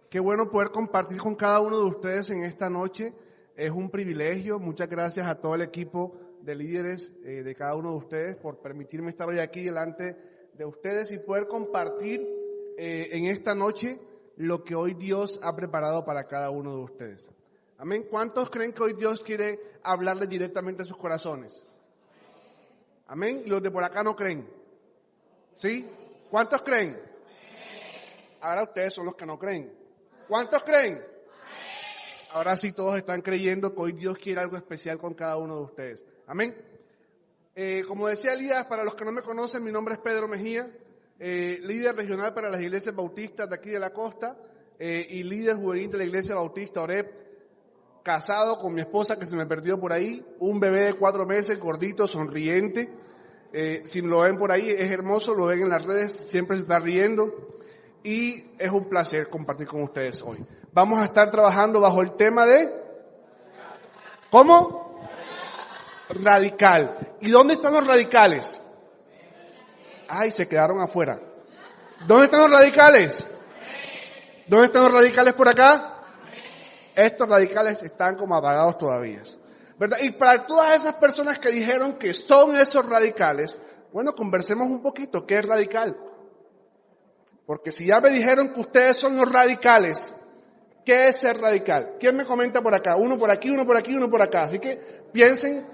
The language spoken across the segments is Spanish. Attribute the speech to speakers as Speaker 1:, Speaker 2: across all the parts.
Speaker 1: Qué bueno poder compartir con cada uno de ustedes en esta noche. Es un privilegio. Muchas gracias a todo el equipo de líderes de cada uno de ustedes por permitirme estar hoy aquí delante de ustedes y poder compartir en esta noche lo que hoy Dios ha preparado para cada uno de ustedes. Amén. ¿Cuántos creen que hoy Dios quiere hablarles directamente a sus corazones? Amén. ¿Y los de por acá no creen? ¿Sí? ¿Cuántos creen? Ahora ustedes son los que no creen. ¿Cuántos creen? Ahora sí todos están creyendo que hoy Dios quiere algo especial con cada uno de ustedes. Amén. Como decía Elías, para los que no me conocen, mi nombre es Pedro Mejía, líder regional para las iglesias bautistas de aquí de la costa y líder juvenil de la iglesia bautista Oreb, casado con mi esposa que se me perdió por ahí, un bebé de 4 meses, gordito, sonriente. Si lo ven por ahí, es hermoso, lo ven en las redes, siempre se está riendo. Y es un placer compartir con ustedes hoy. Vamos a estar trabajando bajo el tema de... ¿Cómo? Radical. ¿Y dónde están los radicales? Ay, se quedaron afuera. ¿Dónde están los radicales? ¿Dónde están los radicales por acá? Estos radicales están como apagados todavía, ¿verdad? Y para todas esas personas que dijeron que son esos radicales, bueno, conversemos un poquito. ¿Qué es radical? Porque si ya me dijeron que ustedes son los radicales, ¿qué es ser radical? ¿Quién me comenta por acá? Uno por aquí, uno por aquí, uno por acá. Así que piensen,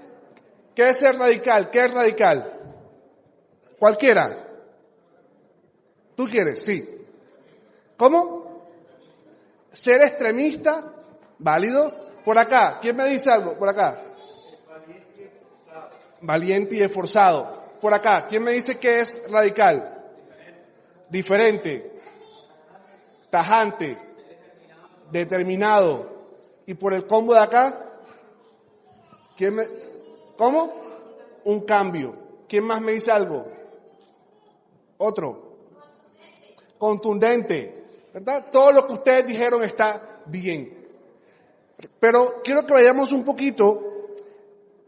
Speaker 1: ¿qué es ser radical? ¿Qué es radical? Cualquiera. ¿Tú quieres? Sí. ¿Cómo? Ser extremista, válido. Por acá, ¿quién me dice algo? Por acá. Valiente y esforzado. Por acá, ¿quién me dice que es radical? Diferente, tajante, determinado. Y por el combo de acá, ¿cómo? Un cambio. ¿Quién más me dice algo? Otro. Contundente, ¿verdad? Todo lo que ustedes dijeron está bien. Pero quiero que vayamos un poquito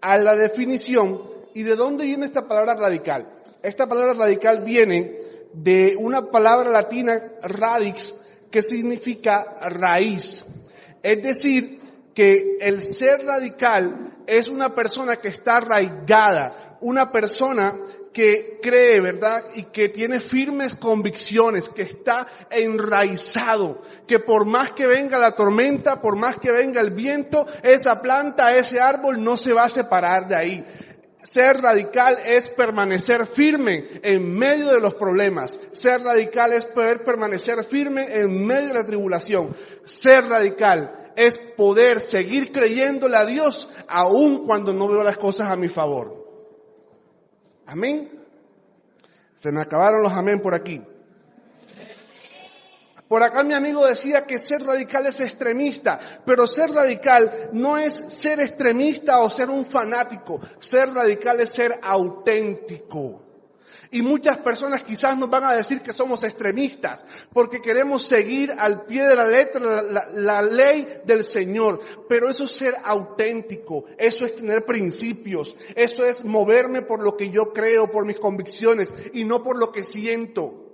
Speaker 1: a la definición y de dónde viene esta palabra radical. Esta palabra radical viene de una palabra latina, radix, que significa raíz. Es decir, que el ser radical es una persona que está arraigada, una persona que cree, ¿verdad? Y que tiene firmes convicciones, que está enraizado, que por más que venga la tormenta, por más que venga el viento, esa planta, ese árbol no se va a separar de ahí. Ser radical es permanecer firme en medio de los problemas. Ser radical es poder permanecer firme en medio de la tribulación. Ser radical es poder seguir creyéndole a Dios aun cuando no veo las cosas a mi favor. Amén. Se me acabaron los amén por aquí. Por acá mi amigo decía que ser radical es extremista, pero ser radical no es ser extremista o ser un fanático. Ser radical es ser auténtico. Y muchas personas quizás nos van a decir que somos extremistas porque queremos seguir al pie de la letra la ley del Señor. Pero eso es ser auténtico, eso es tener principios, eso es moverme por lo que yo creo, por mis convicciones y no por lo que siento.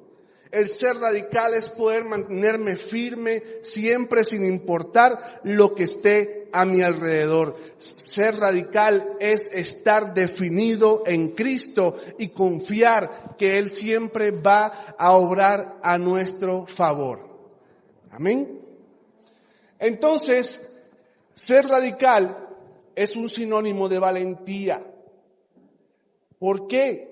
Speaker 1: El ser radical es poder mantenerme firme siempre sin importar lo que esté a mi alrededor. Ser radical es estar definido en Cristo y confiar que Él siempre va a obrar a nuestro favor. Amén. Entonces, ser radical es un sinónimo de valentía. ¿Por qué?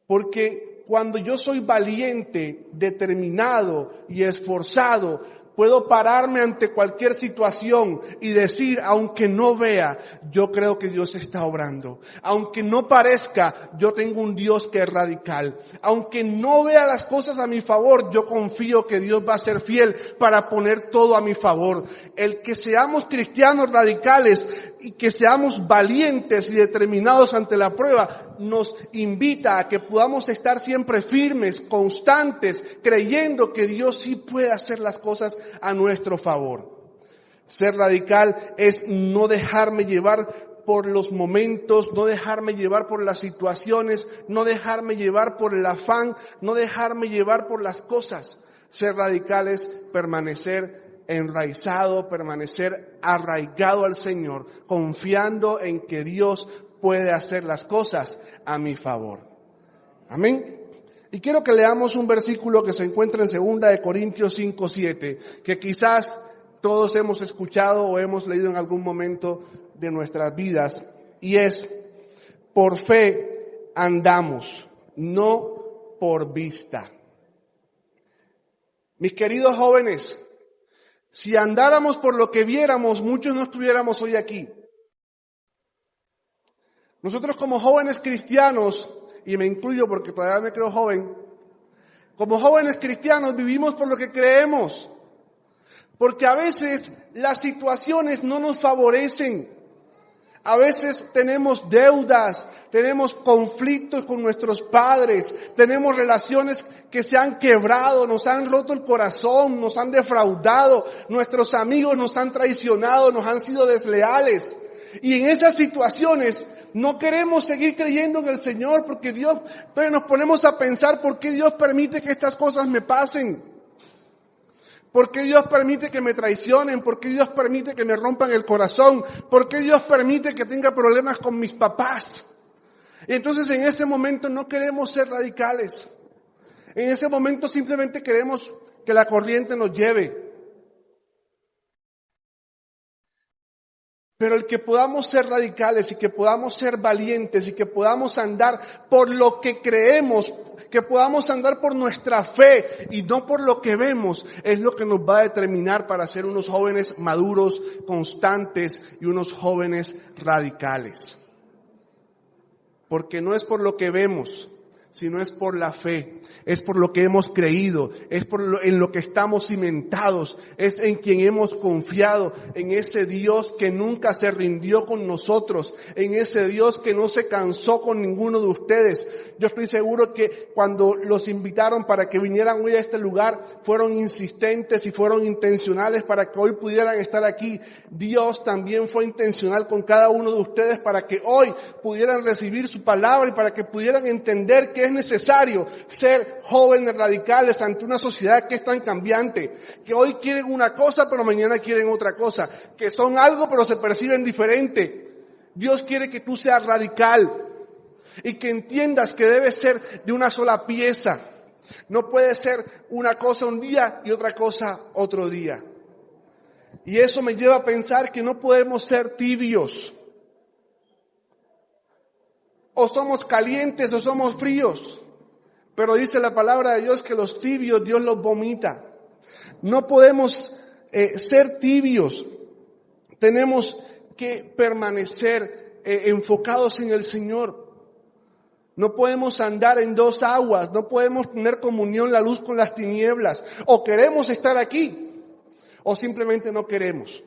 Speaker 1: Porque cuando yo soy valiente, determinado y esforzado, puedo pararme ante cualquier situación y decir, aunque no vea, yo creo que Dios está obrando. Aunque no parezca, yo tengo un Dios que es radical. Aunque no vea las cosas a mi favor, yo confío que Dios va a ser fiel para poner todo a mi favor. El que seamos cristianos radicales y que seamos valientes y determinados ante la prueba, nos invita a que podamos estar siempre firmes, constantes, creyendo que Dios sí puede hacer las cosas a nuestro favor. Ser radical es no dejarme llevar por los momentos, no dejarme llevar por las situaciones, no dejarme llevar por el afán, no dejarme llevar por las cosas. Ser radical es permanecer enraizado, permanecer arraigado al Señor, confiando en que Dios puede hacer las cosas a mi favor. Amén. Y quiero que leamos un versículo que se encuentra en 2 Corintios 5:7, que quizás todos hemos escuchado o hemos leído en algún momento de nuestras vidas, y es: por fe andamos, no por vista. Mis queridos jóvenes, si andáramos por lo que viéramos, muchos no estuviéramos hoy aquí. Nosotros como jóvenes cristianos, y me incluyo porque todavía me creo joven, como jóvenes cristianos vivimos por lo que creemos, porque a veces las situaciones no nos favorecen. A veces tenemos deudas, tenemos conflictos con nuestros padres, tenemos relaciones que se han quebrado, nos han roto el corazón, nos han defraudado, nuestros amigos nos han traicionado, nos han sido desleales. Y en esas situaciones no queremos seguir creyendo en el Señor porque entonces nos ponemos a pensar por qué Dios permite que estas cosas me pasen. ¿Por qué Dios permite que me traicionen? ¿Por qué Dios permite que me rompan el corazón? ¿Por qué Dios permite que tenga problemas con mis papás? Y entonces en ese momento no queremos ser radicales. En ese momento simplemente queremos que la corriente nos lleve. Pero el que podamos ser radicales y que podamos ser valientes y que podamos andar por lo que creemos, que podamos andar por nuestra fe y no por lo que vemos, es lo que nos va a determinar para ser unos jóvenes maduros, constantes y unos jóvenes radicales. Porque no es por lo que vemos, sino es por la fe. Es por lo que hemos creído, es en lo que estamos cimentados, es en quien hemos confiado, en ese Dios que nunca se rindió con nosotros, en ese Dios que no se cansó con ninguno de ustedes. Yo estoy seguro que cuando los invitaron para que vinieran hoy a este lugar, fueron insistentes y fueron intencionales para que hoy pudieran estar aquí. Dios también fue intencional con cada uno de ustedes para que hoy pudieran recibir su palabra y para que pudieran entender que es necesario ser jóvenes radicales ante una sociedad que es tan cambiante, que hoy quieren una cosa pero mañana quieren otra cosa, que son algo pero se perciben diferente. Dios quiere que tú seas radical y que entiendas que debes ser de una sola pieza. No puede ser una cosa un día y otra cosa otro día. Y eso me lleva a pensar que no podemos ser tibios. O somos calientes o somos fríos. Pero dice la palabra de Dios que los tibios Dios los vomita. No podemos ser tibios. Tenemos que permanecer enfocados en el Señor. No podemos andar en dos aguas. No podemos tener comunión la luz con las tinieblas. O queremos estar aquí o simplemente no queremos.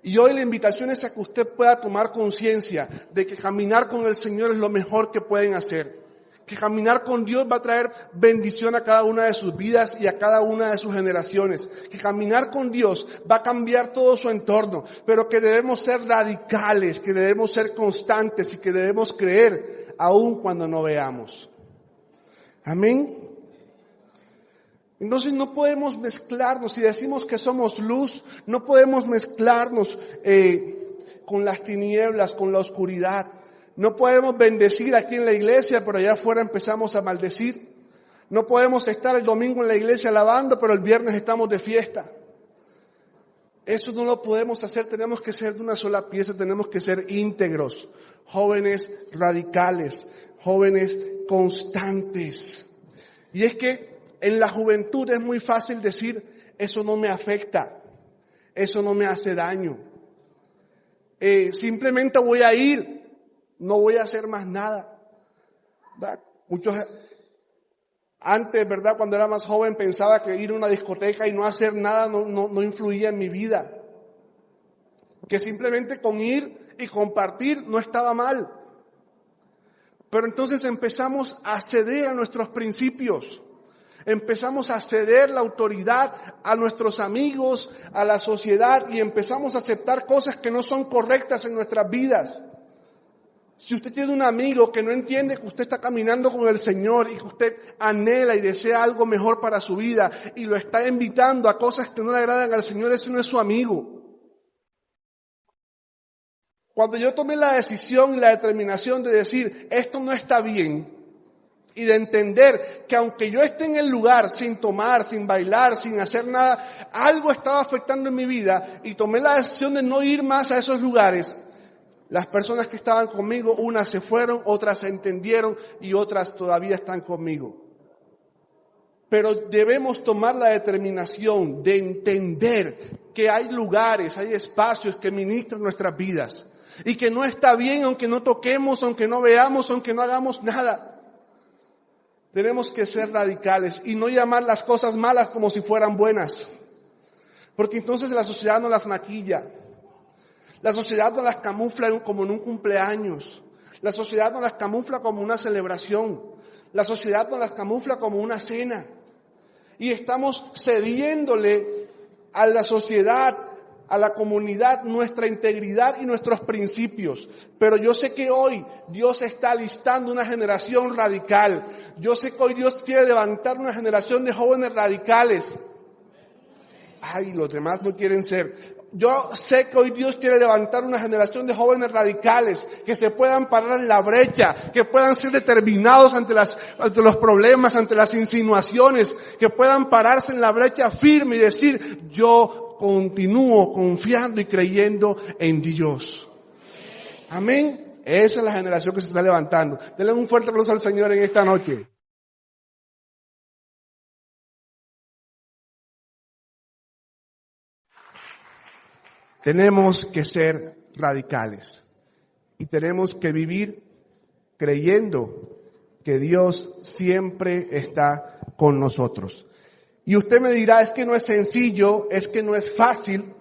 Speaker 1: Y hoy la invitación es a que usted pueda tomar conciencia de que caminar con el Señor es lo mejor que pueden hacer. Que caminar con Dios va a traer bendición a cada una de sus vidas y a cada una de sus generaciones. Que caminar con Dios va a cambiar todo su entorno, pero que debemos ser radicales, que debemos ser constantes y que debemos creer aun cuando no veamos. Amén. Entonces no podemos mezclarnos, si decimos que somos luz, no podemos mezclarnos con las tinieblas, con la oscuridad. No podemos bendecir aquí en la iglesia, pero allá afuera empezamos a maldecir. No podemos estar el domingo en la iglesia alabando, pero el viernes estamos de fiesta. Eso no lo podemos hacer, tenemos que ser de una sola pieza, tenemos que ser íntegros, jóvenes radicales, jóvenes constantes. Y es que en la juventud es muy fácil decir, eso no me afecta, eso no me hace daño. Simplemente voy a ir. No voy a hacer más nada. ¿Verdad? Muchos antes, ¿verdad? Cuando era más joven pensaba que ir a una discoteca y no hacer nada no influía en mi vida. Que simplemente con ir y compartir no estaba mal. Pero entonces empezamos a ceder a nuestros principios. Empezamos a ceder la autoridad a nuestros amigos, a la sociedad y empezamos a aceptar cosas que no son correctas en nuestras vidas. Si usted tiene un amigo que no entiende que usted está caminando con el Señor y que usted anhela y desea algo mejor para su vida y lo está invitando a cosas que no le agradan al Señor, ese no es su amigo. Cuando yo tomé la decisión y la determinación de decir, esto no está bien, y de entender que aunque yo esté en el lugar sin tomar, sin bailar, sin hacer nada, algo estaba afectando en mi vida y tomé la decisión de no ir más a esos lugares, las personas que estaban conmigo, unas se fueron, otras se entendieron y otras todavía están conmigo. Pero debemos tomar la determinación de entender que hay lugares, hay espacios que ministran nuestras vidas y que no está bien aunque no toquemos, aunque no veamos, aunque no hagamos nada. Tenemos que ser radicales y no llamar las cosas malas como si fueran buenas, porque entonces la sociedad no las maquilla. La sociedad no las camufla como en un cumpleaños. La sociedad no las camufla como una celebración. La sociedad no las camufla como una cena. Y estamos cediéndole a la sociedad, a la comunidad, nuestra integridad y nuestros principios. Pero yo sé que hoy Dios está alistando una generación radical. Yo sé que hoy Dios quiere levantar una generación de jóvenes radicales. Ay, los demás no quieren ser. Yo sé que hoy Dios quiere levantar una generación de jóvenes radicales que se puedan parar en la brecha, que puedan ser determinados ante los problemas, ante las insinuaciones, que puedan pararse en la brecha firme y decir, yo continúo confiando y creyendo en Dios. Amén. Esa es la generación que se está levantando. Denle un fuerte aplauso al Señor en esta noche. Tenemos que ser radicales y tenemos que vivir creyendo que Dios siempre está con nosotros. Y usted me dirá, es que no es sencillo, es que no es fácil,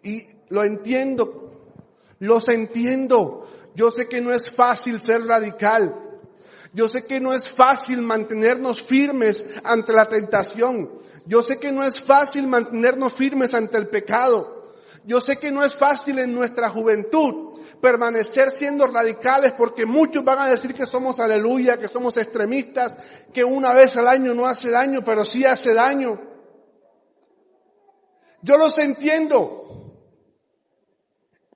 Speaker 1: y lo entiendo, los entiendo. Yo sé que no es fácil ser radical. Yo sé que no es fácil mantenernos firmes ante la tentación. Yo sé que no es fácil mantenernos firmes ante el pecado. Yo sé que no es fácil en nuestra juventud permanecer siendo radicales, porque muchos van a decir que somos aleluya, que somos extremistas, que una vez al año no hace daño, pero sí hace daño. Yo los entiendo.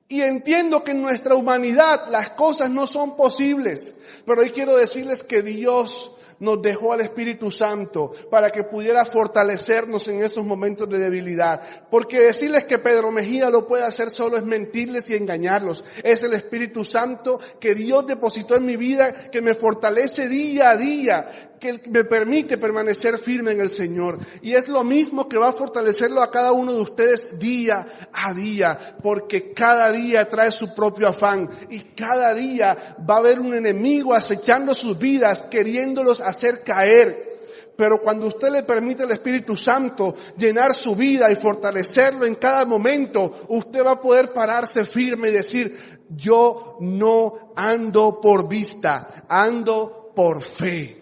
Speaker 1: Y entiendo que en nuestra humanidad las cosas no son posibles. Pero hoy quiero decirles que Dios nos dejó al Espíritu Santo para que pudiera fortalecernos en esos momentos de debilidad. Porque decirles que Pedro Mejía lo puede hacer solo es mentirles y engañarlos. Es el Espíritu Santo que Dios depositó en mi vida, que me fortalece día a día, que me permite permanecer firme en el Señor. Y es lo mismo que va a fortalecerlo a cada uno de ustedes día a día, porque cada día trae su propio afán y cada día va a haber un enemigo acechando sus vidas, queriéndolos hacer caer. Pero cuando usted le permite al Espíritu Santo llenar su vida y fortalecerlo en cada momento, usted va a poder pararse firme y decir, yo no ando por vista, ando por fe.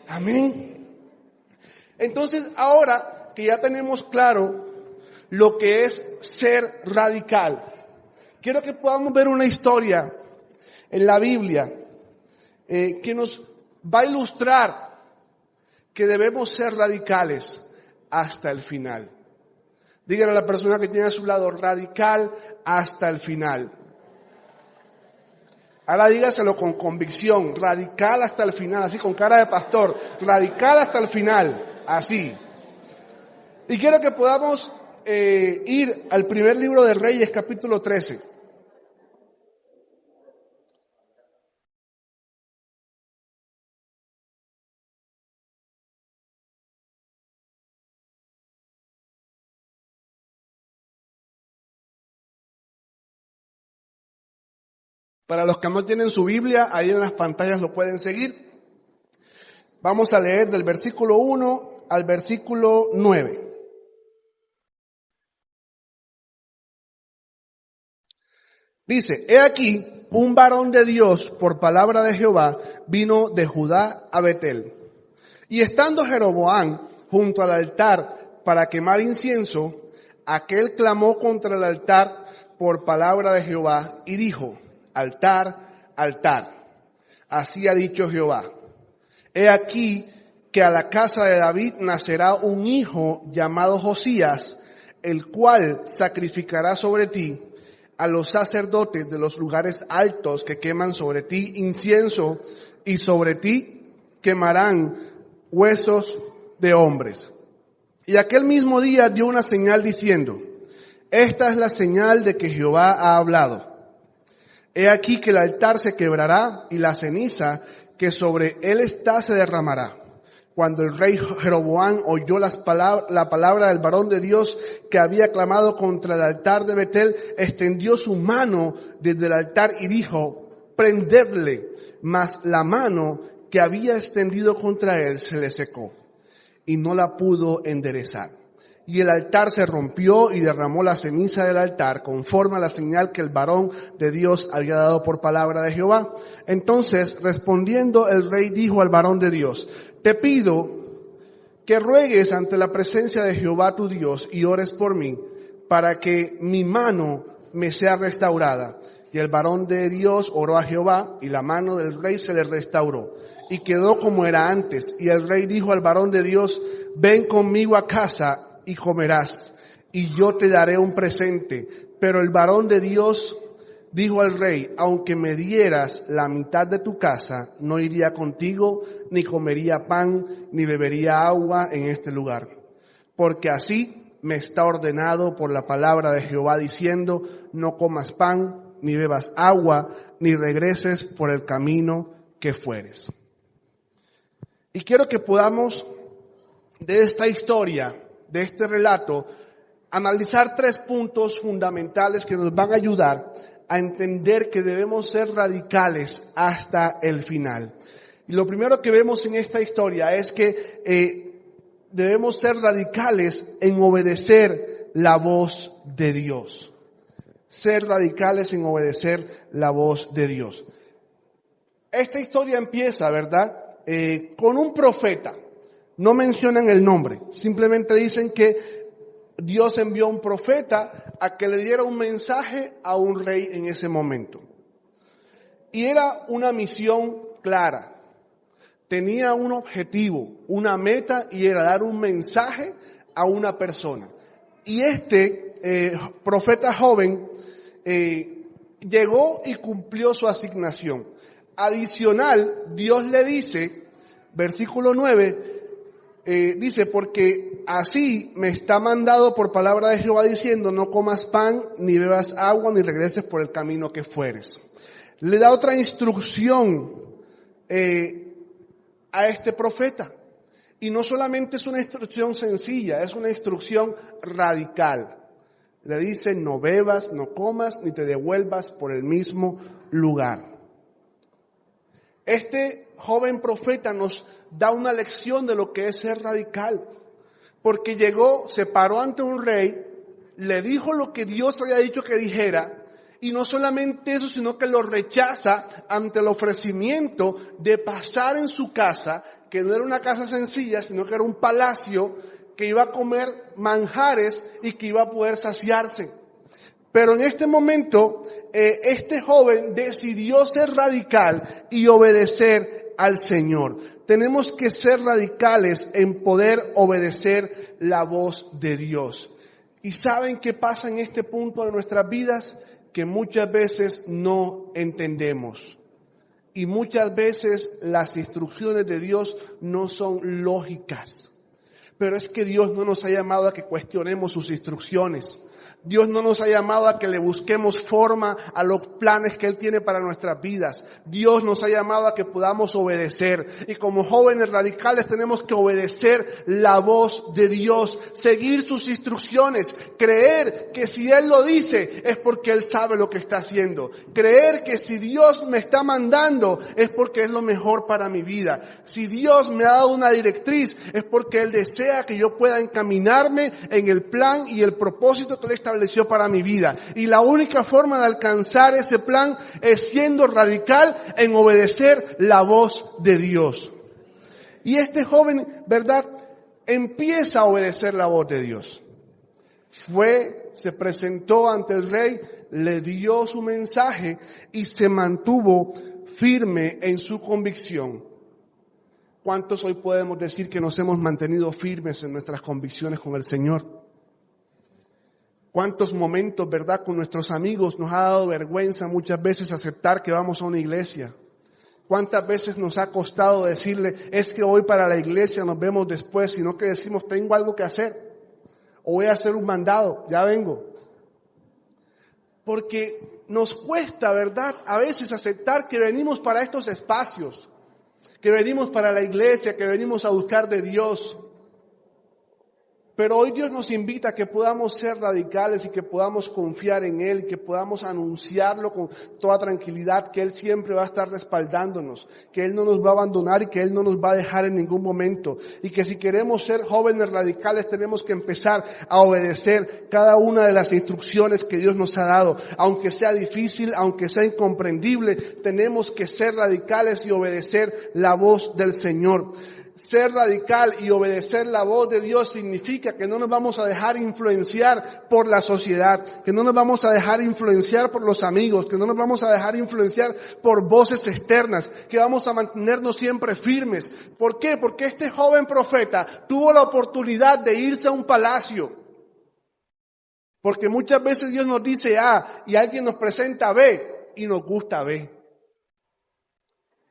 Speaker 1: Amén. Entonces, ahora que ya tenemos claro lo que es ser radical, quiero que podamos ver una historia en la Biblia que nos va a ilustrar que debemos ser radicales hasta el final. Díganle a la persona que tiene a su lado, radical hasta el final. Ahora dígaselo con convicción, radical hasta el final, así con cara de pastor, radical hasta el final, así. Y quiero que podamos ir al primer libro de Reyes, capítulo 13. Para los que no tienen su Biblia, ahí en las pantallas lo pueden seguir. Vamos a leer del versículo 1 al versículo 9. Dice, he aquí, un varón de Dios, por palabra de Jehová, vino de Judá a Betel. Y estando Jeroboam junto al altar para quemar incienso, aquel clamó contra el altar por palabra de Jehová y dijo, altar, altar. Así ha dicho Jehová. He aquí que a la casa de David nacerá un hijo llamado Josías, el cual sacrificará sobre ti a los sacerdotes de los lugares altos que queman sobre ti incienso, y sobre ti quemarán huesos de hombres. Y aquel mismo día dio una señal diciendo: esta es la señal de que Jehová ha hablado. He aquí que el altar se quebrará y la ceniza que sobre él está se derramará. Cuando el rey Jeroboam oyó la palabra del varón de Dios que había clamado contra el altar de Betel, extendió su mano desde el altar y dijo: prendedle. Mas la mano que había extendido contra él se le secó y no la pudo enderezar. Y el altar se rompió y derramó la ceniza del altar conforme a la señal que el varón de Dios había dado por palabra de Jehová. Entonces, respondiendo el rey dijo al varón de Dios: te pido que ruegues ante la presencia de Jehová tu Dios y ores por mí, para que mi mano me sea restaurada. Y el varón de Dios oró a Jehová, y la mano del rey se le restauró, y quedó como era antes. Y el rey dijo al varón de Dios: ven conmigo a casa y comerás, y yo te daré un presente. Pero el varón de Dios dijo al rey: aunque me dieras la mitad de tu casa, no iría contigo, ni comería pan, ni bebería agua en este lugar. Porque así me está ordenado por la palabra de Jehová, diciendo: no comas pan, ni bebas agua, ni regreses por el camino que fueres. Y quiero que podamos, de esta historia, de este relato, analizar 3 puntos fundamentales que nos van a ayudar a entender que debemos ser radicales hasta el final. Y lo primero que vemos en esta historia es que debemos ser radicales en obedecer la voz de Dios. Ser radicales en obedecer la voz de Dios. Esta historia empieza, ¿verdad?, con un profeta. No mencionan el nombre, simplemente dicen que Dios envió a un profeta a que le diera un mensaje a un rey en ese momento. Y era una misión clara. Tenía un objetivo, una meta, y era dar un mensaje a una persona. Y este profeta joven llegó y cumplió su asignación. Adicional, Dios le dice, versículo 9, dice: porque así me está mandado por palabra de Jehová diciendo: no comas pan, ni bebas agua, ni regreses por el camino que fueres. Le da otra instrucción a este profeta. Y no solamente es una instrucción sencilla, es una instrucción radical. Le dice: no bebas, no comas, ni te devuelvas por el mismo lugar. Este joven profeta nos da una lección de lo que es ser radical. Porque llegó, se paró ante un rey, le dijo lo que Dios había dicho que dijera, y no solamente eso, sino que lo rechaza ante el ofrecimiento de pasar en su casa, que no era una casa sencilla, sino que era un palacio, que iba a comer manjares y que iba a poder saciarse. Pero en este momento, este joven decidió ser radical y obedecer al Señor. Tenemos que ser radicales en poder obedecer la voz de Dios. ¿Y saben qué pasa en este punto de nuestras vidas? Que muchas veces no entendemos. Y muchas veces las instrucciones de Dios no son lógicas. Pero es que Dios no nos ha llamado a que cuestionemos sus instrucciones. Dios no nos ha llamado a que le busquemos forma a los planes que Él tiene para nuestras vidas. Dios nos ha llamado a que podamos obedecer. Y como jóvenes radicales tenemos que obedecer la voz de Dios, seguir sus instrucciones, creer que si Él lo dice es porque Él sabe lo que está haciendo. Creer que si Dios me está mandando es porque es lo mejor para mi vida. Si Dios me ha dado una directriz es porque Él desea que yo pueda encaminarme en el plan y el propósito que Él estableció para mi vida. Y la única forma de alcanzar ese plan es siendo radical en obedecer la voz de Dios. Y este joven, ¿verdad?, empieza a obedecer la voz de Dios. se presentó ante el rey, le dio su mensaje y se mantuvo firme en su convicción. ¿Cuántos hoy podemos decir que nos hemos mantenido firmes en nuestras convicciones con el Señor? ¿Cuántos momentos, verdad, con nuestros amigos nos ha dado vergüenza muchas veces aceptar que vamos a una iglesia? ¿Cuántas veces nos ha costado decirle, es que voy para la iglesia, nos vemos después, sino que decimos, tengo algo que hacer, o voy a hacer un mandado, ya vengo? Porque nos cuesta, ¿verdad?, a veces aceptar que venimos para estos espacios, que venimos para la iglesia, que venimos a buscar de Dios. Pero hoy Dios nos invita a que podamos ser radicales y que podamos confiar en Él, que podamos anunciarlo con toda tranquilidad, que Él siempre va a estar respaldándonos, que Él no nos va a abandonar y que Él no nos va a dejar en ningún momento. Y que si queremos ser jóvenes radicales tenemos que empezar a obedecer cada una de las instrucciones que Dios nos ha dado. Aunque sea difícil, aunque sea incomprendible, tenemos que ser radicales y obedecer la voz del Señor. Ser radical y obedecer la voz de Dios significa que no nos vamos a dejar influenciar por la sociedad, que no nos vamos a dejar influenciar por los amigos, que no nos vamos a dejar influenciar por voces externas, que vamos a mantenernos siempre firmes. ¿Por qué? Porque este joven profeta tuvo la oportunidad de irse a un palacio. Porque muchas veces Dios nos dice A y alguien nos presenta B y nos gusta B.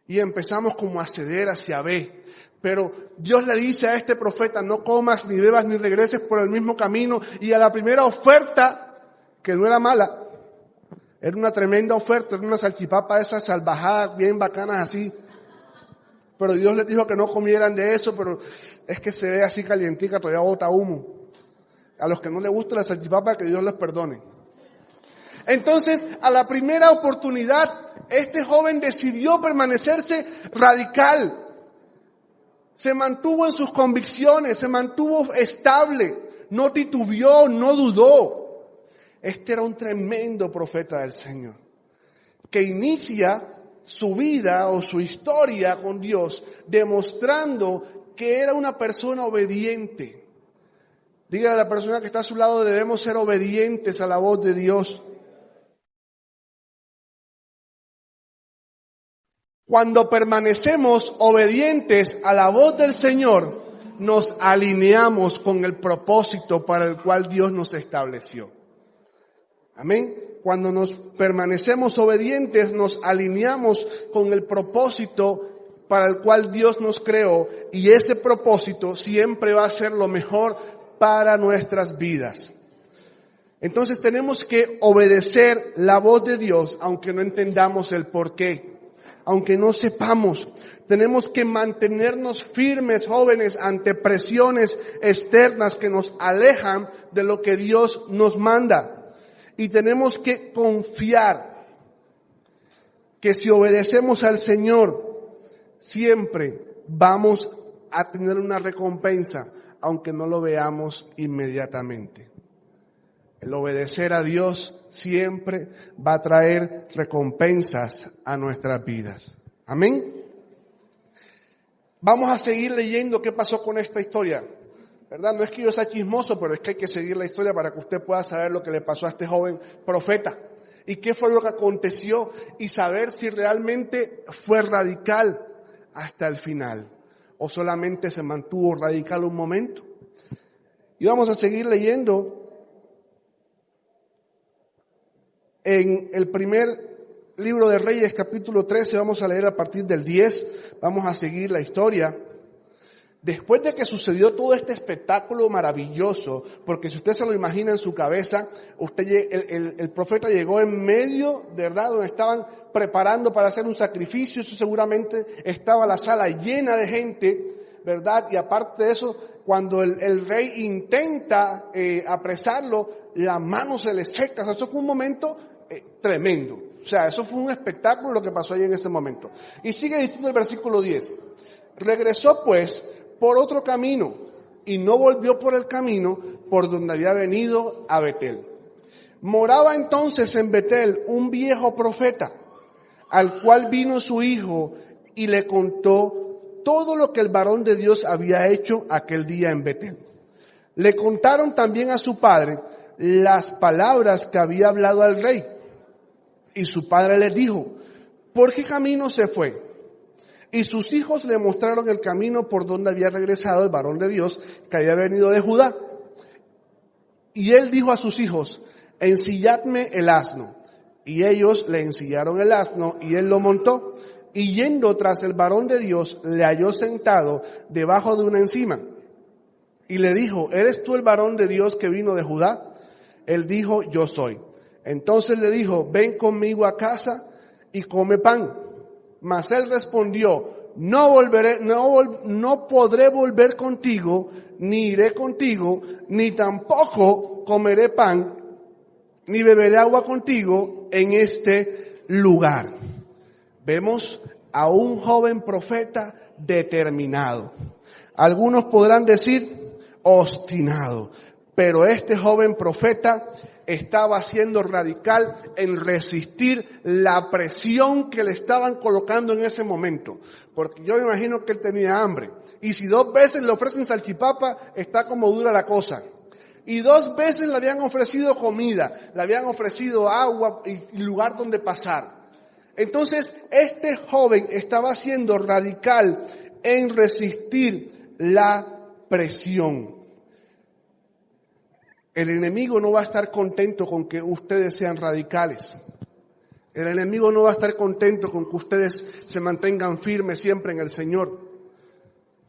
Speaker 1: Y empezamos como a ceder hacia B. Pero Dios le dice a este profeta, no comas, ni bebas, ni regreses por el mismo camino. Y a la primera oferta, que no era mala, era una tremenda oferta, era una salchipapa esas salvajadas, bien bacanas así. Pero Dios les dijo que no comieran de eso, pero es que se ve así calientica, todavía bota humo. A los que no les gusta la salchipapa, que Dios les perdone. Entonces, a la primera oportunidad, este joven decidió permanecerse radical. Se mantuvo en sus convicciones, se mantuvo estable, no titubeó, no dudó. Este era un tremendo profeta del Señor, que inicia su vida o su historia con Dios demostrando que era una persona obediente. Dígale a la persona que está a su lado, debemos ser obedientes a la voz de Dios. Cuando permanecemos obedientes a la voz del Señor, nos alineamos con el propósito para el cual Dios nos estableció. Amén. Cuando nos permanecemos obedientes, nos alineamos con el propósito para el cual Dios nos creó, y ese propósito siempre va a ser lo mejor para nuestras vidas. Entonces tenemos que obedecer la voz de Dios, aunque no entendamos el porqué. Aunque no sepamos, tenemos que mantenernos firmes, jóvenes, ante presiones externas que nos alejan de lo que Dios nos manda. Y tenemos que confiar que si obedecemos al Señor, siempre vamos a tener una recompensa, aunque no lo veamos inmediatamente. El obedecer a Dios siempre va a traer recompensas a nuestras vidas. Amén. Vamos a seguir leyendo qué pasó con esta historia. ¿Verdad? No es que yo sea chismoso, pero es que hay que seguir la historia para que usted pueda saber lo que le pasó a este joven profeta. Y qué fue lo que aconteció y saber si realmente fue radical hasta el final. O solamente se mantuvo radical un momento. Y vamos a seguir leyendo. En el primer libro de Reyes, capítulo 13, vamos a leer a partir del 10, vamos a seguir la historia. Después de que sucedió todo este espectáculo maravilloso, porque si usted se lo imagina en su cabeza, el profeta llegó en medio, de verdad, donde estaban preparando para hacer un sacrificio, eso seguramente estaba la sala llena de gente, ¿verdad? Y aparte de eso, cuando el rey intenta apresarlo, la mano se le seca. O sea, eso fue un momento tremendo. O sea, eso fue un espectáculo lo que pasó ahí en ese momento. Y sigue diciendo el versículo 10. Regresó pues por otro camino y no volvió por el camino por donde había venido a Betel. Moraba entonces en Betel un viejo profeta, al cual vino su hijo y le contó todo lo que el varón de Dios había hecho aquel día en Betel. Le contaron también a su padre las palabras que había hablado al rey. Y su padre les dijo, ¿por qué camino se fue? Y sus hijos le mostraron el camino por donde había regresado el varón de Dios que había venido de Judá. Y él dijo a sus hijos, ensilladme el asno. Y ellos le ensillaron el asno y él lo montó. Y yendo tras el varón de Dios, le halló sentado debajo de una encina. Y le dijo, ¿eres tú el varón de Dios que vino de Judá? Él dijo, yo soy. Entonces le dijo, ven conmigo a casa y come pan. Mas él respondió, no podré volver contigo, ni iré contigo, ni tampoco comeré pan, ni beberé agua contigo en este lugar. Vemos a un joven profeta determinado. Algunos podrán decir obstinado, pero este joven profeta estaba siendo radical en resistir la presión que le estaban colocando en ese momento. Porque yo me imagino que él tenía hambre. Y si 2 veces le ofrecen salchipapa, está como dura la cosa. Y 2 veces le habían ofrecido comida, le habían ofrecido agua y lugar donde pasar. Entonces, este joven estaba siendo radical en resistir la presión. El enemigo no va a estar contento con que ustedes sean radicales. El enemigo no va a estar contento con que ustedes se mantengan firmes siempre en el Señor.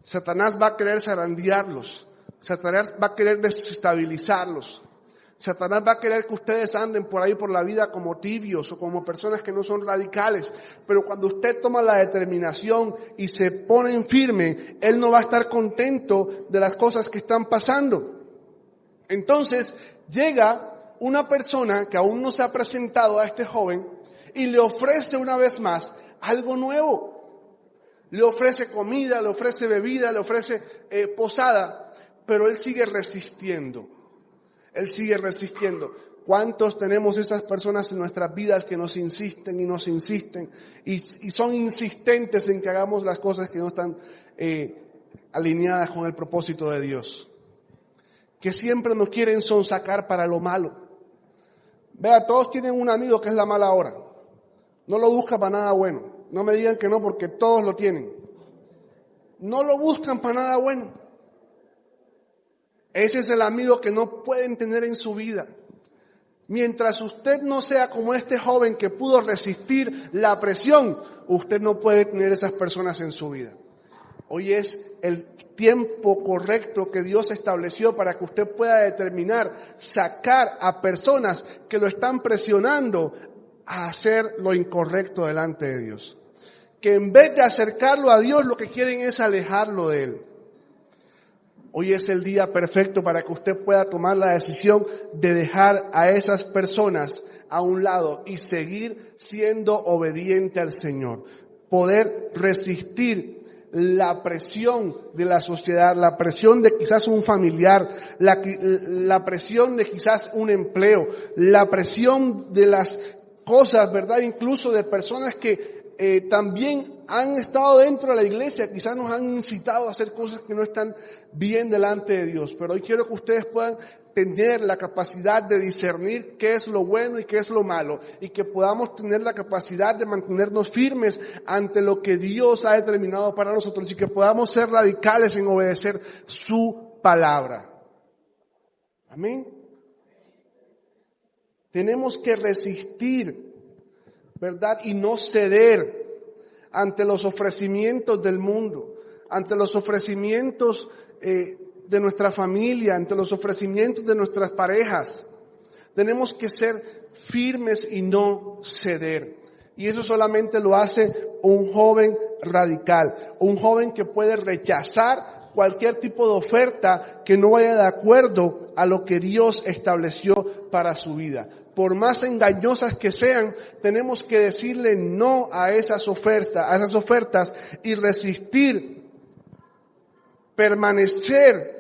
Speaker 1: Satanás va a querer zarandearlos. Satanás va a querer desestabilizarlos. Satanás va a querer que ustedes anden por ahí por la vida como tibios o como personas que no son radicales. Pero cuando usted toma la determinación y se pone en firme, él no va a estar contento de las cosas que están pasando. Entonces llega una persona que aún no se ha presentado a este joven y le ofrece una vez más algo nuevo. Le ofrece comida, le ofrece bebida, le ofrece posada, pero él sigue resistiendo. Él sigue resistiendo. ¿Cuántos tenemos esas personas en nuestras vidas que nos insisten y nos insisten y son insistentes en que hagamos las cosas que no están alineadas con el propósito de Dios? Que siempre nos quieren sonsacar para lo malo. Vea, todos tienen un amigo que es la mala hora. No lo busca para nada bueno. No me digan que no, porque todos lo tienen. No lo buscan para nada bueno. Ese es el amigo que no pueden tener en su vida. Mientras usted no sea como este joven que pudo resistir la presión, usted no puede tener esas personas en su vida. Hoy es el tiempo correcto que Dios estableció para que usted pueda determinar, sacar a personas que lo están presionando a hacer lo incorrecto delante de Dios. Que en vez de acercarlo a Dios, lo que quieren es alejarlo de Él. Hoy es el día perfecto para que usted pueda tomar la decisión de dejar a esas personas a un lado y seguir siendo obediente al Señor. Poder resistir la presión de la sociedad, la presión de quizás un familiar, la presión de quizás un empleo, la presión de las cosas, ¿verdad? Incluso de personas que también han estado dentro de la iglesia, quizás nos han incitado a hacer cosas que no están bien delante de Dios. Pero hoy quiero que ustedes puedan tener la capacidad de discernir qué es lo bueno y qué es lo malo, y que podamos tener la capacidad de mantenernos firmes ante lo que Dios ha determinado para nosotros, y que podamos ser radicales en obedecer su palabra. Amén. Tenemos que resistir, ¿verdad? Y no ceder ante los ofrecimientos del mundo, ante los ofrecimientos de nuestra familia, ante los ofrecimientos de nuestras parejas. Tenemos que ser firmes y no ceder. Y eso solamente lo hace un joven radical, un joven que puede rechazar cualquier tipo de oferta que no vaya de acuerdo a lo que Dios estableció para su vida. Por más engañosas que sean, tenemos que decirle no a esas ofertas y resistir, permanecer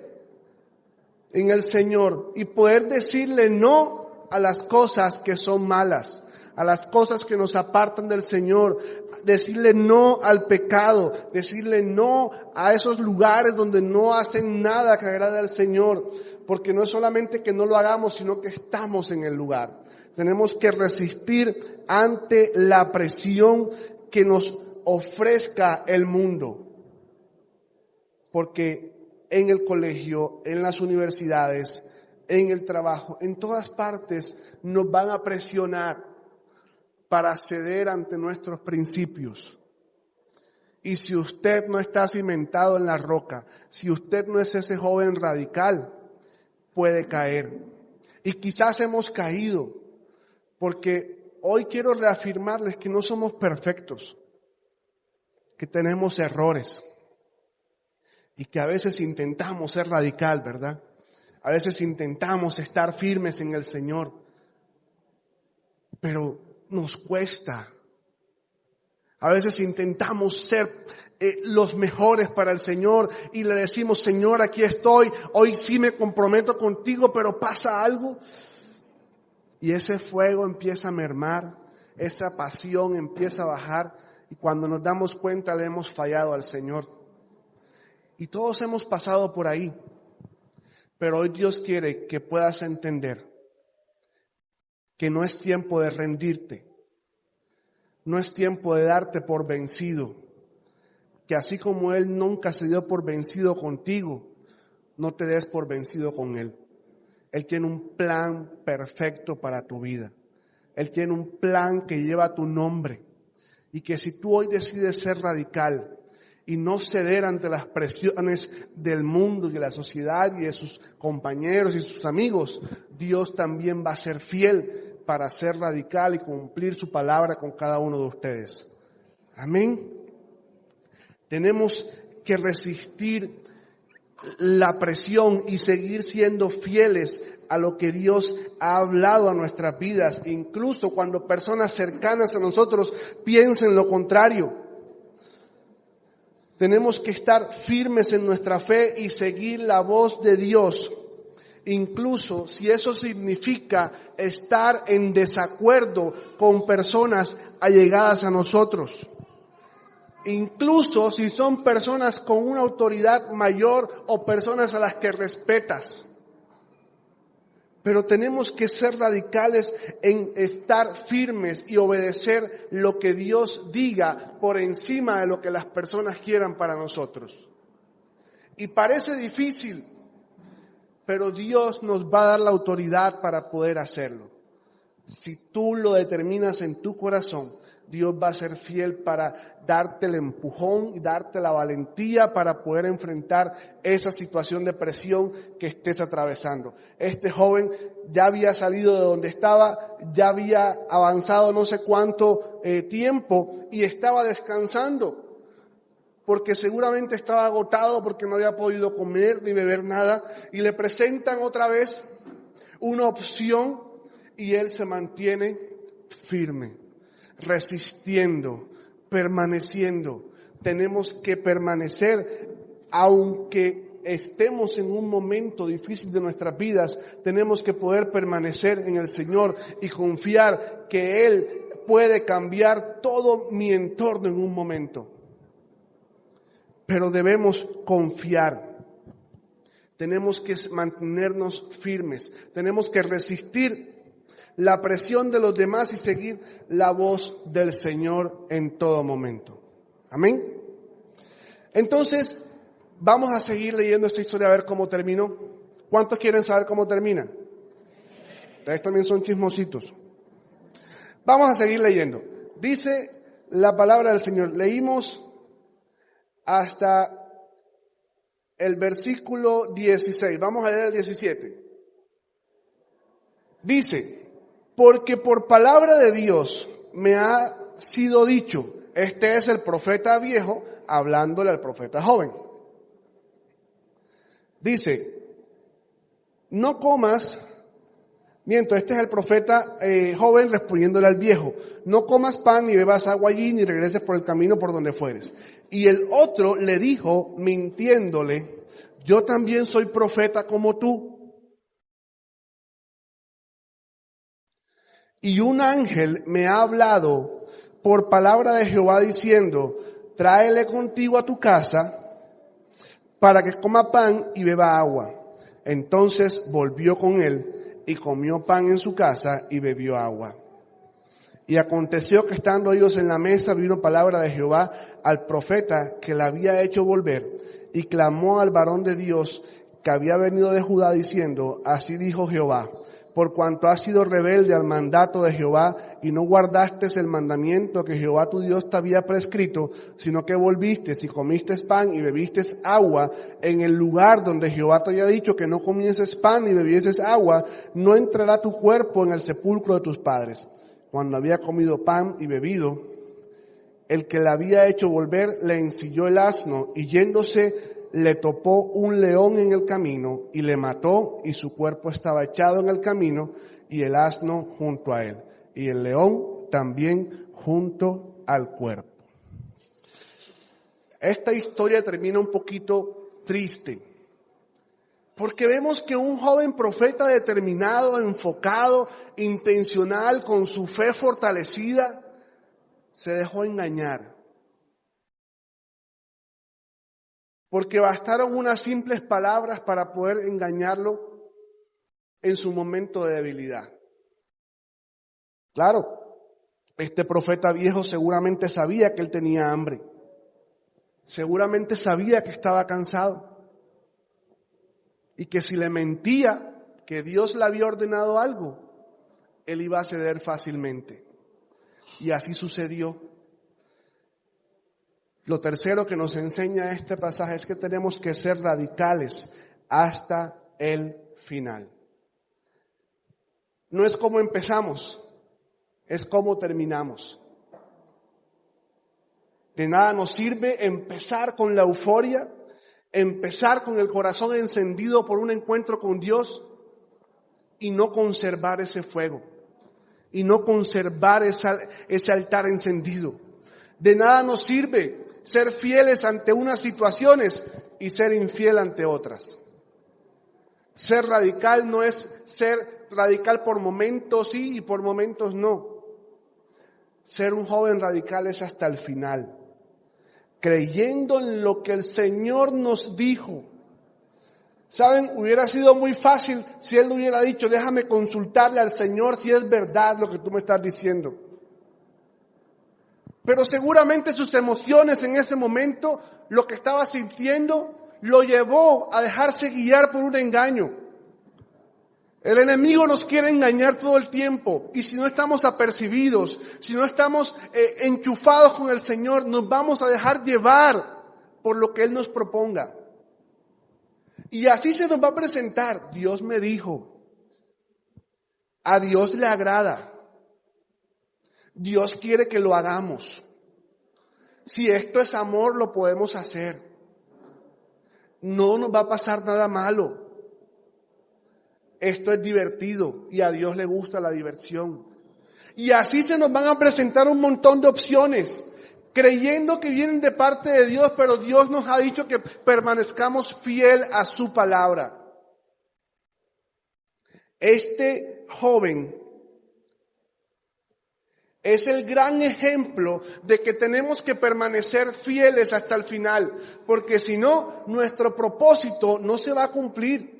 Speaker 1: en el Señor y poder decirle no a las cosas que son malas, a las cosas que nos apartan del Señor, decirle no al pecado, decirle no a esos lugares donde no hacen nada que agrade al Señor, porque no es solamente que no lo hagamos, sino que estamos en el lugar. Tenemos que resistir ante la presión que nos ofrezca el mundo, porque en el colegio, en las universidades, en el trabajo, en todas partes nos van a presionar para ceder ante nuestros principios. Y si usted no está cimentado en la roca, si usted no es ese joven radical, puede caer. Y quizás hemos caído, porque hoy quiero reafirmarles que no somos perfectos, que tenemos errores y que a veces intentamos ser radical, ¿verdad? A veces intentamos estar firmes en el Señor, pero nos cuesta. A veces intentamos ser los mejores para el Señor y le decimos, Señor, aquí estoy, hoy sí me comprometo contigo, pero pasa algo. Y ese fuego empieza a mermar, esa pasión empieza a bajar y cuando nos damos cuenta le hemos fallado al Señor. Y todos hemos pasado por ahí. Pero hoy Dios quiere que puedas entender que no es tiempo de rendirte, no es tiempo de darte por vencido, que así como Él nunca se dio por vencido contigo, no te des por vencido con Él. Él tiene un plan perfecto para tu vida. Él tiene un plan que lleva tu nombre y que si tú hoy decides ser radical y no ceder ante las presiones del mundo y de la sociedad y de sus compañeros y sus amigos, Dios también va a ser fiel para ser radical y cumplir su palabra con cada uno de ustedes. Amén. Tenemos que resistir la presión y seguir siendo fieles a lo que Dios ha hablado a nuestras vidas, incluso cuando personas cercanas a nosotros piensen lo contrario. Tenemos que estar firmes en nuestra fe y seguir la voz de Dios, incluso si eso significa estar en desacuerdo con personas allegadas a nosotros. Incluso si son personas con una autoridad mayor o personas a las que respetas. Pero tenemos que ser radicales en estar firmes y obedecer lo que Dios diga por encima de lo que las personas quieran para nosotros. Y parece difícil, pero Dios nos va a dar la autoridad para poder hacerlo. Si tú lo determinas en tu corazón, Dios va a ser fiel para darte el empujón y darte la valentía para poder enfrentar esa situación de presión que estés atravesando. Este joven ya había salido de donde estaba, ya había avanzado no sé cuánto tiempo y estaba descansando, porque seguramente estaba agotado porque no había podido comer ni beber nada, y le presentan otra vez una opción y él se mantiene firme, resistiendo, permaneciendo. Tenemos que permanecer aunque estemos en un momento difícil de nuestras vidas. Tenemos que poder permanecer en el Señor y confiar que Él puede cambiar todo mi entorno en un momento. Pero debemos confiar. Tenemos que mantenernos firmes. Tenemos que resistir la presión de los demás y seguir la voz del Señor en todo momento. Amén. Entonces, vamos a seguir leyendo esta historia a ver cómo terminó. ¿Cuántos quieren saber cómo termina? Ustedes también son chismositos. Vamos a seguir leyendo. Dice la palabra del Señor. Leímos hasta el versículo 16. Vamos a leer el 17. Dice: porque por palabra de Dios me ha sido dicho. Este es el profeta viejo hablándole al profeta joven. Dice, no comas, este es el profeta joven respondiéndole al viejo, no comas pan ni bebas agua allí ni regreses por el camino por donde fueres. Y el otro le dijo, mintiéndole, yo también soy profeta como tú. Y un ángel me ha hablado por palabra de Jehová diciendo, tráele contigo a tu casa para que coma pan y beba agua. Entonces volvió con él y comió pan en su casa y bebió agua. Y aconteció que estando ellos en la mesa, vino palabra de Jehová al profeta que la había hecho volver, y clamó al varón de Dios que había venido de Judá diciendo, así dijo Jehová, por cuanto has sido rebelde al mandato de Jehová y no guardaste el mandamiento que Jehová tu Dios te había prescrito, sino que volviste y comiste pan y bebiste agua en el lugar donde Jehová te había dicho que no comieses pan ni bebieses agua, no entrará tu cuerpo en el sepulcro de tus padres. Cuando había comido pan y bebido, el que le había hecho volver le ensilló el asno y yéndose le topó un león en el camino y le mató, y su cuerpo estaba echado en el camino y el asno junto a él y el león también junto al cuerpo. Esta historia termina un poquito triste, porque vemos que un joven profeta determinado, enfocado, intencional, con su fe fortalecida, se dejó engañar. Porque bastaron unas simples palabras para poder engañarlo en su momento de debilidad. Claro, este profeta viejo seguramente sabía que él tenía hambre. Seguramente sabía que estaba cansado. Y que si le mentía que Dios le había ordenado algo, él iba a ceder fácilmente. Y así sucedió. Lo tercero que nos enseña este pasaje es que tenemos que ser radicales hasta el final. No es como empezamos, es como terminamos. De nada nos sirve empezar con la euforia, empezar con el corazón encendido por un encuentro con Dios y no conservar ese fuego, y no conservar ese altar encendido. De nada nos sirve ser fieles ante unas situaciones y ser infiel ante otras. Ser radical no es ser radical por momentos sí y por momentos no. Ser un joven radical es hasta el final, creyendo en lo que el Señor nos dijo. Saben, hubiera sido muy fácil si Él hubiera dicho, déjame consultarle al Señor si es verdad lo que tú me estás diciendo. Pero seguramente sus emociones en ese momento, lo que estaba sintiendo, lo llevó a dejarse guiar por un engaño. El enemigo nos quiere engañar todo el tiempo, y si no estamos apercibidos, si no estamos enchufados con el Señor, nos vamos a dejar llevar por lo que Él nos proponga. Y así se nos va a presentar. Dios me dijo, a Dios le agrada. Dios quiere que lo hagamos. Si esto es amor, lo podemos hacer. No nos va a pasar nada malo. Esto es divertido y a Dios le gusta la diversión. Y así se nos van a presentar un montón de opciones, creyendo que vienen de parte de Dios, pero Dios nos ha dicho que permanezcamos fiel a su palabra. Este joven es el gran ejemplo de que tenemos que permanecer fieles hasta el final, porque si no, nuestro propósito no se va a cumplir.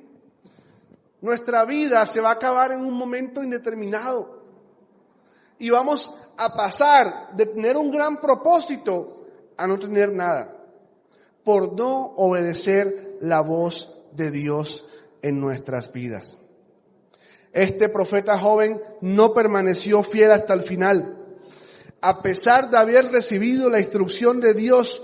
Speaker 1: Nuestra vida se va a acabar en un momento indeterminado. Y vamos a pasar de tener un gran propósito a no tener nada, por no obedecer la voz de Dios en nuestras vidas. Este profeta joven no permaneció fiel hasta el final. A pesar de haber recibido la instrucción de Dios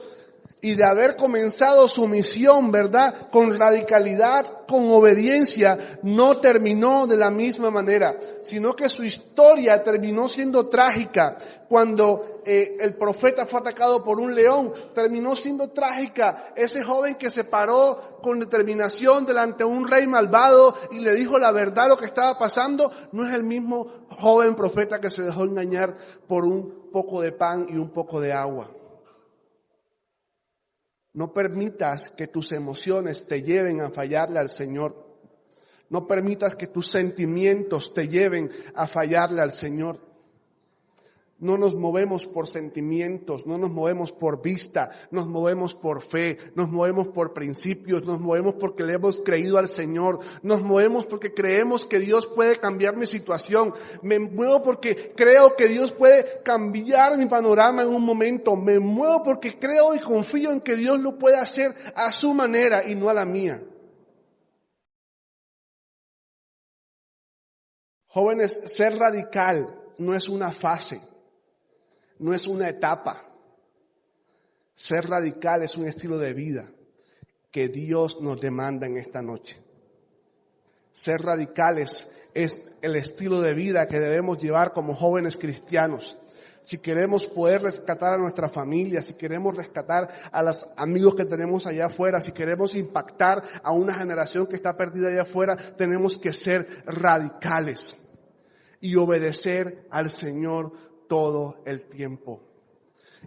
Speaker 1: y de haber comenzado su misión, ¿verdad?, con radicalidad, con obediencia, no terminó de la misma manera, sino que su historia terminó siendo trágica. Cuando el profeta fue atacado por un león, terminó siendo trágica. Ese joven que se paró con determinación delante de un rey malvado y le dijo la verdad lo que estaba pasando, no es el mismo joven profeta que se dejó engañar por un poco de pan y un poco de agua. No permitas que tus emociones te lleven a fallarle al Señor. No permitas que tus sentimientos te lleven a fallarle al Señor. No nos movemos por sentimientos, no nos movemos por vista, nos movemos por fe, nos movemos por principios, nos movemos porque le hemos creído al Señor, nos movemos porque creemos que Dios puede cambiar mi situación, me muevo porque creo que Dios puede cambiar mi panorama en un momento, me muevo porque creo y confío en que Dios lo puede hacer a su manera y no a la mía. Jóvenes, ser radical no es una fase. No es una etapa. Ser radical es un estilo de vida que Dios nos demanda en esta noche. Ser radicales es el estilo de vida que debemos llevar como jóvenes cristianos. Si queremos poder rescatar a nuestra familia, si queremos rescatar a los amigos que tenemos allá afuera, si queremos impactar a una generación que está perdida allá afuera, tenemos que ser radicales y obedecer al Señor todo el tiempo.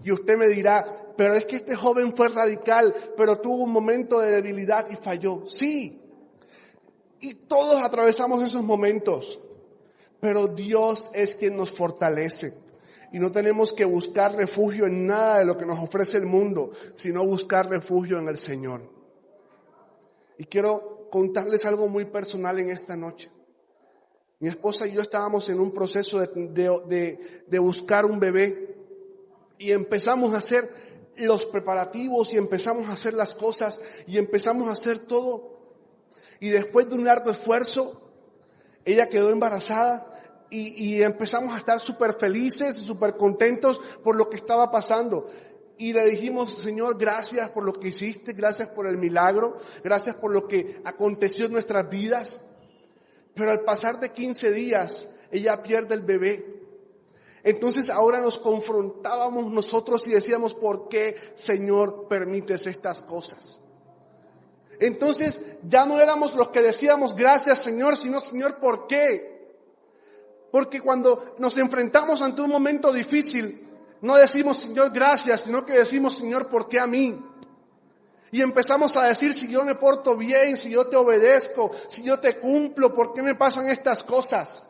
Speaker 1: Y usted me dirá, pero es que este joven fue radical, pero tuvo un momento de debilidad y falló. Sí, y todos atravesamos esos momentos, pero Dios es quien nos fortalece. Y no tenemos que buscar refugio en nada de lo que nos ofrece el mundo, sino buscar refugio en el Señor. Y quiero contarles algo muy personal en esta noche. Mi esposa y yo estábamos en un proceso de buscar un bebé y empezamos a hacer los preparativos y empezamos a hacer las cosas y empezamos a hacer todo. Y después de un largo esfuerzo, ella quedó embarazada y empezamos a estar súper felices, súper contentos por lo que estaba pasando. Y le dijimos, Señor, gracias por lo que hiciste, gracias por el milagro, gracias por lo que aconteció en nuestras vidas. Pero al pasar de 15 días, ella pierde el bebé. Entonces ahora nos confrontábamos nosotros y decíamos, ¿por qué, Señor, permites estas cosas? Entonces ya no éramos los que decíamos, gracias, Señor, sino, Señor, ¿por qué? Porque cuando nos enfrentamos ante un momento difícil, no decimos, Señor, gracias, sino que decimos, Señor, ¿por qué a mí? Y empezamos a decir, si yo me porto bien, si yo te obedezco, si yo te cumplo, ¿por qué me pasan estas cosas?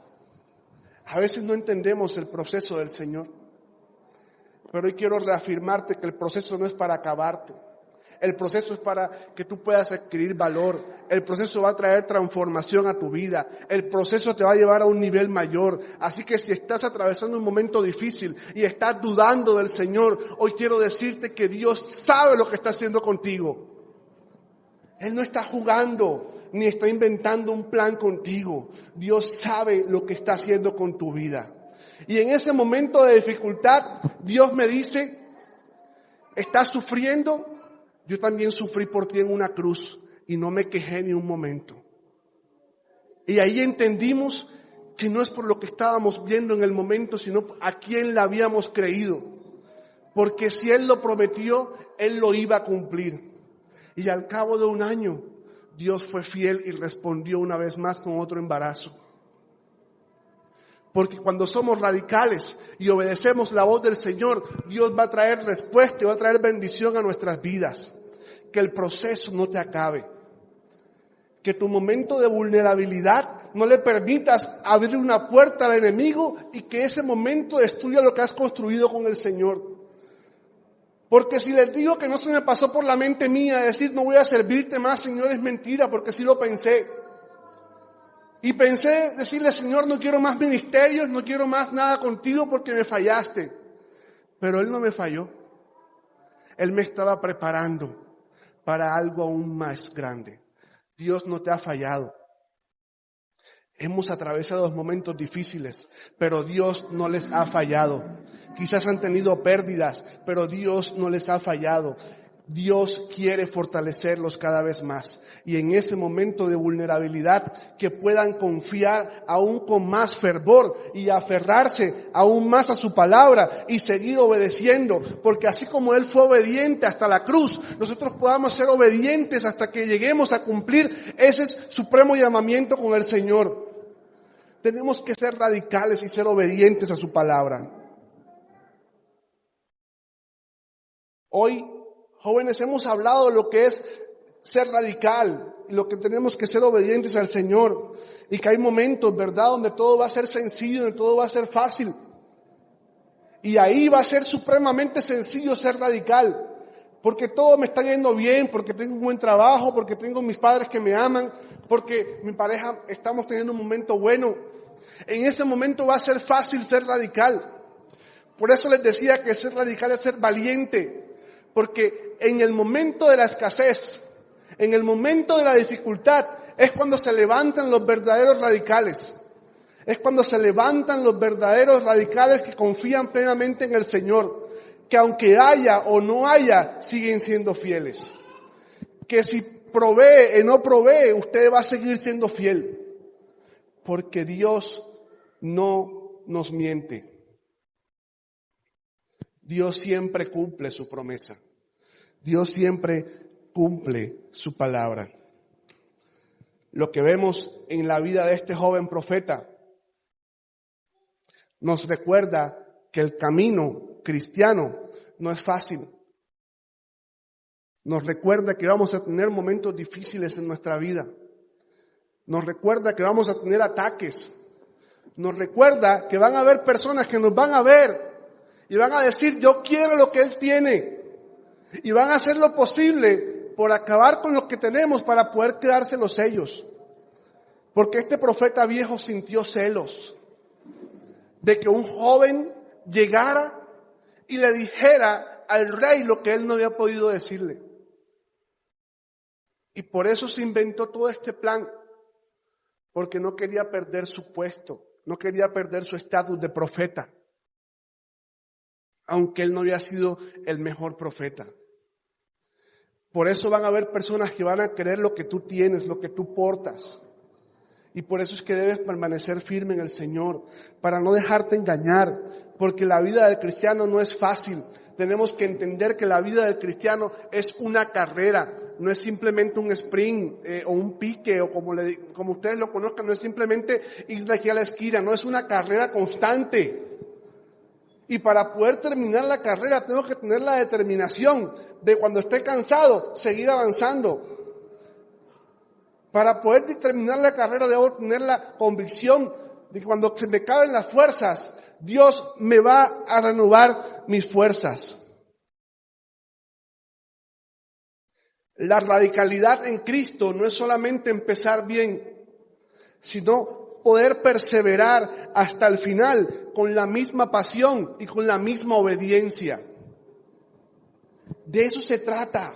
Speaker 1: A veces no entendemos el proceso del Señor. Pero hoy quiero reafirmarte que el proceso no es para acabarte. El proceso es para que tú puedas adquirir valor. El proceso va a traer transformación a tu vida. El proceso te va a llevar a un nivel mayor. Así que si estás atravesando un momento difícil y estás dudando del Señor, hoy quiero decirte que Dios sabe lo que está haciendo contigo. Él no está jugando ni está inventando un plan contigo. Dios sabe lo que está haciendo con tu vida. Y en ese momento de dificultad, Dios me dice, ¿estás sufriendo? Yo también sufrí por ti en una cruz y no me quejé ni un momento. Y ahí entendimos que no es por lo que estábamos viendo en el momento, sino a quién le habíamos creído. Porque si Él lo prometió, Él lo iba a cumplir. Y al cabo de un año, Dios fue fiel y respondió una vez más con otro embarazo. Porque cuando somos radicales y obedecemos la voz del Señor, Dios va a traer respuesta y va a traer bendición a nuestras vidas. Que el proceso no te acabe. Que tu momento de vulnerabilidad no le permitas abrir una puerta al enemigo y que ese momento destruya lo que has construido con el Señor. Porque si les digo que no se me pasó por la mente mía decir no voy a servirte más, Señor, es mentira, porque sí lo pensé. Y pensé decirle, Señor, no quiero más ministerios, no quiero más nada contigo porque me fallaste. Pero Él no me falló. Él me estaba preparando para algo aún más grande. Dios no te ha fallado. Hemos atravesado momentos difíciles, pero Dios no les ha fallado. Quizás han tenido pérdidas, pero Dios no les ha fallado. Dios quiere fortalecerlos cada vez más. Y en ese momento de vulnerabilidad, que puedan confiar aún con más fervor y aferrarse aún más a su palabra y seguir obedeciendo. Porque así como Él fue obediente hasta la cruz, nosotros podamos ser obedientes hasta que lleguemos a cumplir ese supremo llamamiento con el Señor. Tenemos que ser radicales y ser obedientes a su palabra. Hoy, jóvenes, hemos hablado de lo que es ser radical. y lo que tenemos que ser obedientes al Señor. Y que hay momentos, ¿verdad?, donde todo va a ser sencillo, donde todo va a ser fácil. Y ahí va a ser supremamente sencillo ser radical. Porque todo me está yendo bien, porque tengo un buen trabajo, porque tengo mis padres que me aman, porque mi pareja estamos teniendo un momento bueno. En ese momento va a ser fácil ser radical. Por eso les decía que ser radical es ser valiente. Porque en el momento de la escasez, en el momento de la dificultad, es cuando se levantan los verdaderos radicales. Es cuando se levantan los verdaderos radicales que confían plenamente en el Señor. Que aunque haya o no haya, siguen siendo fieles. Que si provee o no provee, usted va a seguir siendo fiel. Porque Dios no nos miente. Dios siempre cumple su promesa. Dios siempre cumple su palabra. Lo que vemos en la vida de este joven profeta nos recuerda que el camino cristiano no es fácil. Nos recuerda que vamos a tener momentos difíciles en nuestra vida. Nos recuerda que vamos a tener ataques. Nos recuerda que van a haber personas que nos van a ver y van a decir, yo quiero lo que él tiene. Y van a hacer lo posible por acabar con lo que tenemos para poder quedárselos ellos. Porque este profeta viejo sintió celos de que un joven llegara y le dijera al rey lo que él no había podido decirle. Y por eso se inventó todo este plan, porque no quería perder su puesto, no quería perder su estatus de profeta, aunque él no había sido el mejor profeta. Por eso van a haber personas que van a querer lo que tú tienes, lo que tú portas. Y por eso es que debes permanecer firme en el Señor, para no dejarte engañar, porque la vida del cristiano no es fácil. Tenemos que entender que la vida del cristiano es una carrera, no es simplemente un sprint o un pique, o como ustedes lo conozcan, no es simplemente ir de aquí a la esquina, no es una carrera constante. Y para poder terminar la carrera tengo que tener la determinación de cuando esté cansado, seguir avanzando. Para poder terminar la carrera debo tener la convicción de que cuando se me acaben las fuerzas, Dios me va a renovar mis fuerzas. La radicalidad en Cristo no es solamente empezar bien, sino poder perseverar hasta el final con la misma pasión y con la misma obediencia. De eso se trata,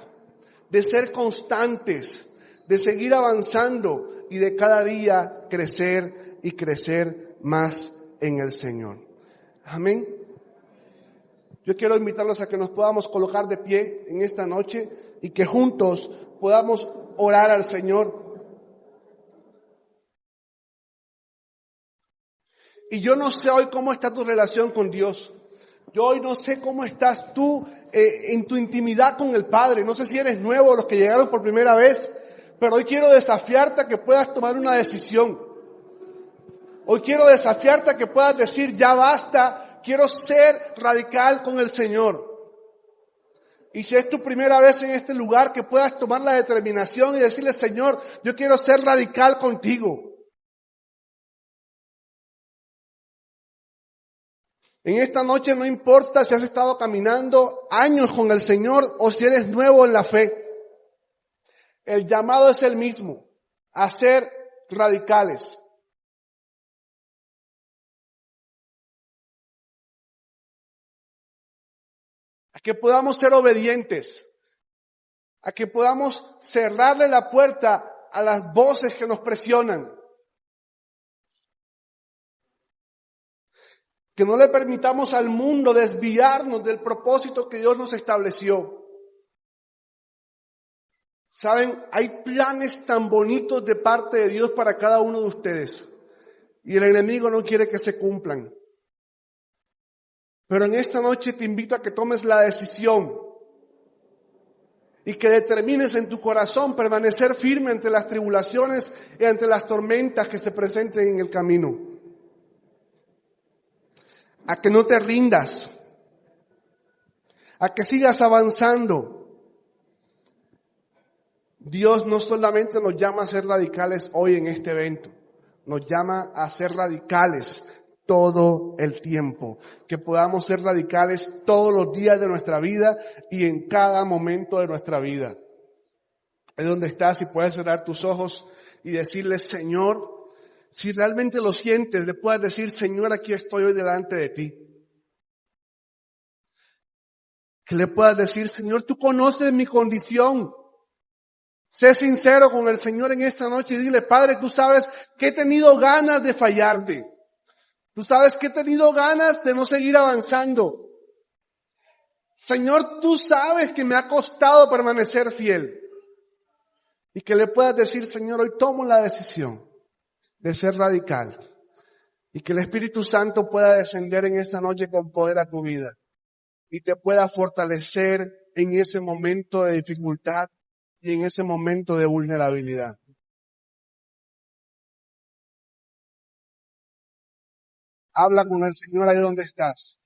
Speaker 1: de ser constantes, de seguir avanzando y de cada día crecer y crecer más en el Señor. Amén. Yo quiero invitarlos a que nos podamos colocar de pie en esta noche y que juntos podamos orar al Señor. Y yo no sé hoy cómo está tu relación con Dios. Yo hoy no sé cómo estás tú en tu intimidad con el Padre. No sé si eres nuevo o los que llegaron por primera vez, pero hoy quiero desafiarte a que puedas tomar una decisión. Hoy quiero desafiarte a que puedas decir, ya basta, quiero ser radical con el Señor. Y si es tu primera vez en este lugar, que puedas tomar la determinación y decirle, Señor, yo quiero ser radical contigo. En esta noche no importa si has estado caminando años con el Señor o si eres nuevo en la fe. El llamado es el mismo, a ser radicales. A que podamos ser obedientes, a que podamos cerrarle la puerta a las voces que nos presionan. Que no le permitamos al mundo desviarnos del propósito que Dios nos estableció. Saben, hay planes tan bonitos de parte de Dios para cada uno de ustedes. Y el enemigo no quiere que se cumplan. Pero en esta noche te invito a que tomes la decisión y que determines en tu corazón permanecer firme ante las tribulaciones y ante las tormentas que se presenten en el camino. A que no te rindas, a que sigas avanzando. Dios no solamente nos llama a ser radicales hoy en este evento, nos llama a ser radicales todo el tiempo, que podamos ser radicales todos los días de nuestra vida y en cada momento de nuestra vida. Es donde estás y puedes cerrar tus ojos y decirle, Señor, si realmente lo sientes, le puedes decir, Señor, aquí estoy hoy delante de ti. Que le puedas decir, Señor, tú conoces mi condición. Sé sincero con el Señor en esta noche y dile, Padre, tú sabes que he tenido ganas de fallarte. Tú sabes que he tenido ganas de no seguir avanzando. Señor, tú sabes que me ha costado permanecer fiel. Y que le puedas decir, Señor, hoy tomo la decisión de ser radical. Y que el Espíritu Santo pueda descender en esta noche con poder a tu vida. Y te pueda fortalecer en ese momento de dificultad y en ese momento de vulnerabilidad. Habla con el Señor ahí donde estás.